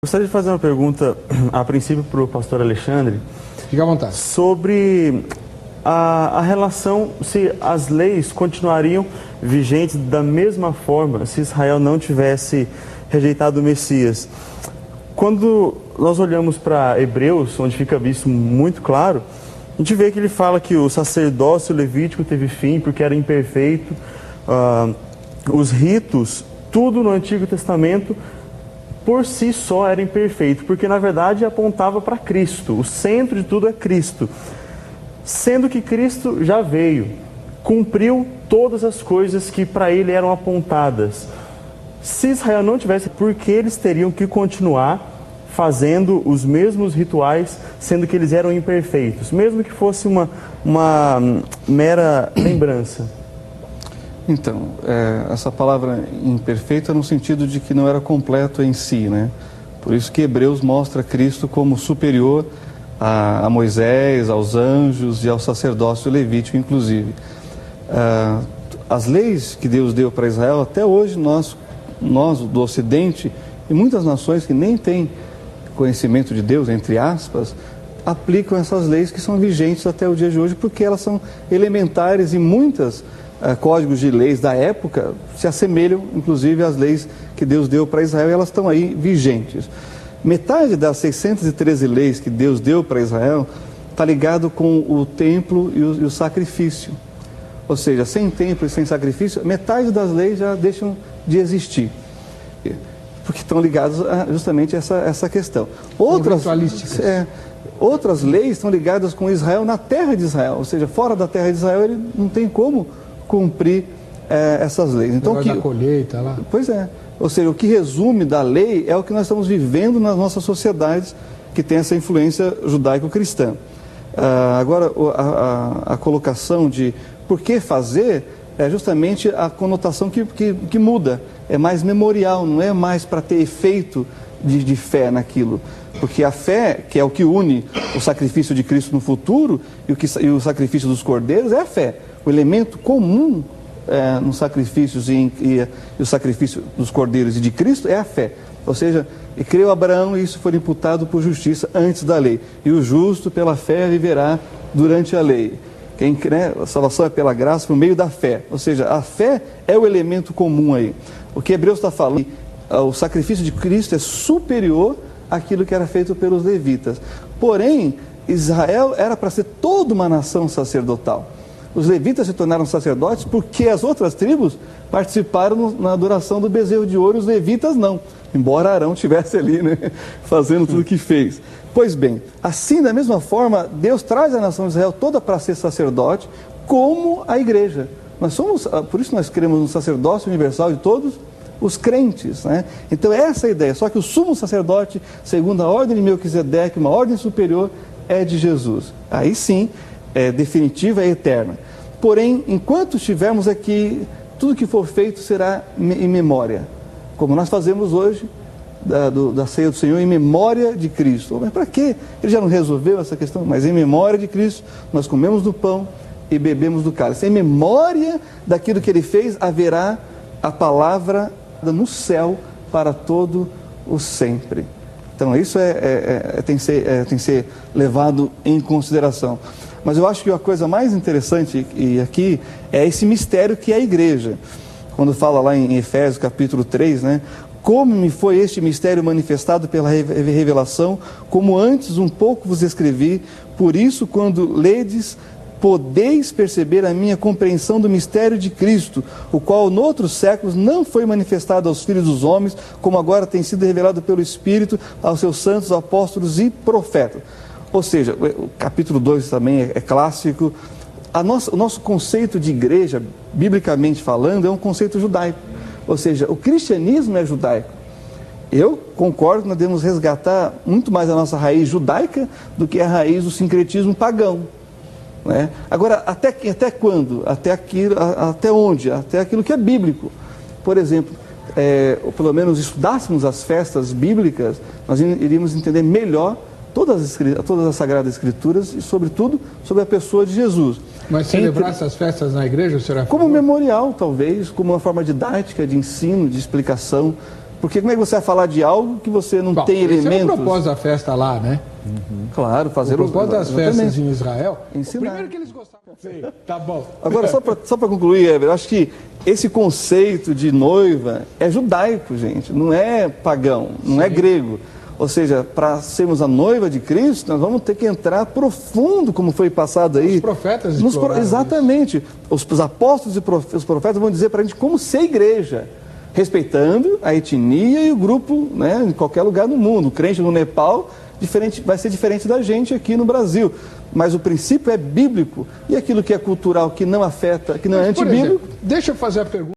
Gostaria de fazer uma pergunta, a princípio, para o pastor Alexandre. Fique à vontade. Sobre a relação, se as leis continuariam vigentes da mesma forma se Israel não tivesse rejeitado o Messias. Quando nós olhamos para Hebreus, onde fica visto muito claro, a gente vê que ele fala que o sacerdócio levítico teve fim porque era imperfeito, os ritos, tudo no Antigo Testamento por si só era imperfeito, porque na verdade apontava para Cristo, o centro de tudo é Cristo. Sendo que Cristo já veio, cumpriu todas as coisas que para ele eram apontadas. Se Israel não tivesse, por que eles teriam que continuar fazendo os mesmos rituais, sendo que eles eram imperfeitos, mesmo que fosse uma mera lembrança? Então, essa palavra imperfeito é no sentido de que não era completo em si, né? Por isso que Hebreus mostra Cristo como superior a Moisés, aos anjos e ao sacerdócio levítico, inclusive. As leis que Deus deu para Israel, até hoje nós do Ocidente e muitas nações que nem têm conhecimento de Deus, entre aspas, aplicam essas leis que são vigentes até o dia de hoje, porque elas são elementares e muitas códigos de leis da época se assemelham, inclusive, às leis que Deus deu para Israel, e elas estão aí vigentes. Metade das 613 leis que Deus deu para Israel está ligado com o templo e o sacrifício. Ou seja, sem templo e sem sacrifício, metade das leis já deixam de existir, porque estão ligados justamente a essa questão. Outras leis estão ligadas com Israel na terra de Israel, ou seja, fora da terra de Israel ele não tem como cumprir essas leis. Então, da colheita lá. Pois é. Ou seja, o que resume da lei é o que nós estamos vivendo nas nossas sociedades que tem essa influência judaico-cristã. Agora, a colocação de por que fazer é justamente a conotação que muda. É mais memorial, não é mais para ter efeito de fé naquilo. Porque a fé, que é o que une o sacrifício de Cristo no futuro e o sacrifício dos cordeiros, é a fé. O elemento comum nos sacrifícios e o sacrifício dos cordeiros e de Cristo é a fé. Ou seja, e creu Abraão e isso foi imputado por justiça antes da lei. E o justo pela fé viverá durante a lei. Quem crê, a salvação é pela graça por meio da fé. Ou seja, a fé é o elemento comum aí. O que Hebreus está falando, o sacrifício de Cristo é superior àquilo que era feito pelos levitas. Porém, Israel era para ser toda uma nação sacerdotal. Os levitas se tornaram sacerdotes porque as outras tribos participaram na adoração do bezerro de ouro, os levitas não. Embora Arão estivesse ali, né, fazendo tudo o que fez. Pois bem, assim da mesma forma, Deus traz a nação de Israel toda para ser sacerdote, como a igreja. Por isso nós cremos no sacerdócio universal de todos os crentes, né? Então essa é a ideia, só que o sumo sacerdote, segundo a ordem de Melquisedeque, uma ordem superior, é de Jesus. Aí sim, é definitiva, é eterna. Porém, enquanto estivermos aqui, tudo que for feito será em memória. Como nós fazemos hoje, da ceia do Senhor, em memória de Cristo. Mas para quê? Ele já não resolveu essa questão? Mas em memória de Cristo, nós comemos do pão e bebemos do cálice. Em memória daquilo que Ele fez, haverá a palavra no céu para todo o sempre. Então isso tem que ser levado em consideração. Mas eu acho que a coisa mais interessante aqui é esse mistério que é a igreja. Quando fala lá em Efésios capítulo 3, né? Como me foi este mistério manifestado pela revelação, como antes um pouco vos escrevi, por isso quando ledes, podeis perceber a minha compreensão do mistério de Cristo, o qual noutros séculos não foi manifestado aos filhos dos homens, como agora tem sido revelado pelo Espírito aos seus santos apóstolos e profetas. Ou seja, o capítulo 2 também é clássico. O nosso conceito de igreja, biblicamente falando, é um conceito judaico. Ou seja, o cristianismo é judaico. Eu concordo que nós devemos resgatar muito mais a nossa raiz judaica do que a raiz do sincretismo pagão. Né? Agora, até quando? Até onde? Até aquilo que é bíblico. Por exemplo, ou pelo menos estudássemos as festas bíblicas, nós iríamos entender melhor todas as Sagradas Escrituras e, sobretudo, sobre a pessoa de Jesus. Mas celebrar essas festas na igreja, será? Como memorial, talvez, como uma forma didática de ensino, de explicação Porque como é que você vai falar de algo que você não tem esse elementos? é o propósito da festa lá, né? Claro, fazer O propósito das exatamente. festas em Israel. Ensinar. Primeiro que eles gostavam. Sei, tá bom. Agora, só para concluir, Ever, eu acho que esse conceito de noiva é judaico, gente, não é pagão, não é grego. Ou seja, para sermos a noiva de Cristo, nós vamos ter que entrar profundo, como foi passado aí. Os profetas exploraram exatamente. Os apóstolos e os profetas vão dizer para a gente como ser igreja, respeitando a etnia e o grupo, né, em qualquer lugar do mundo. O crente no Nepal vai ser diferente da gente aqui no Brasil. Mas o princípio é bíblico. E aquilo que é cultural, que não afeta, que não é antibíblico... Deixa eu fazer a pergunta.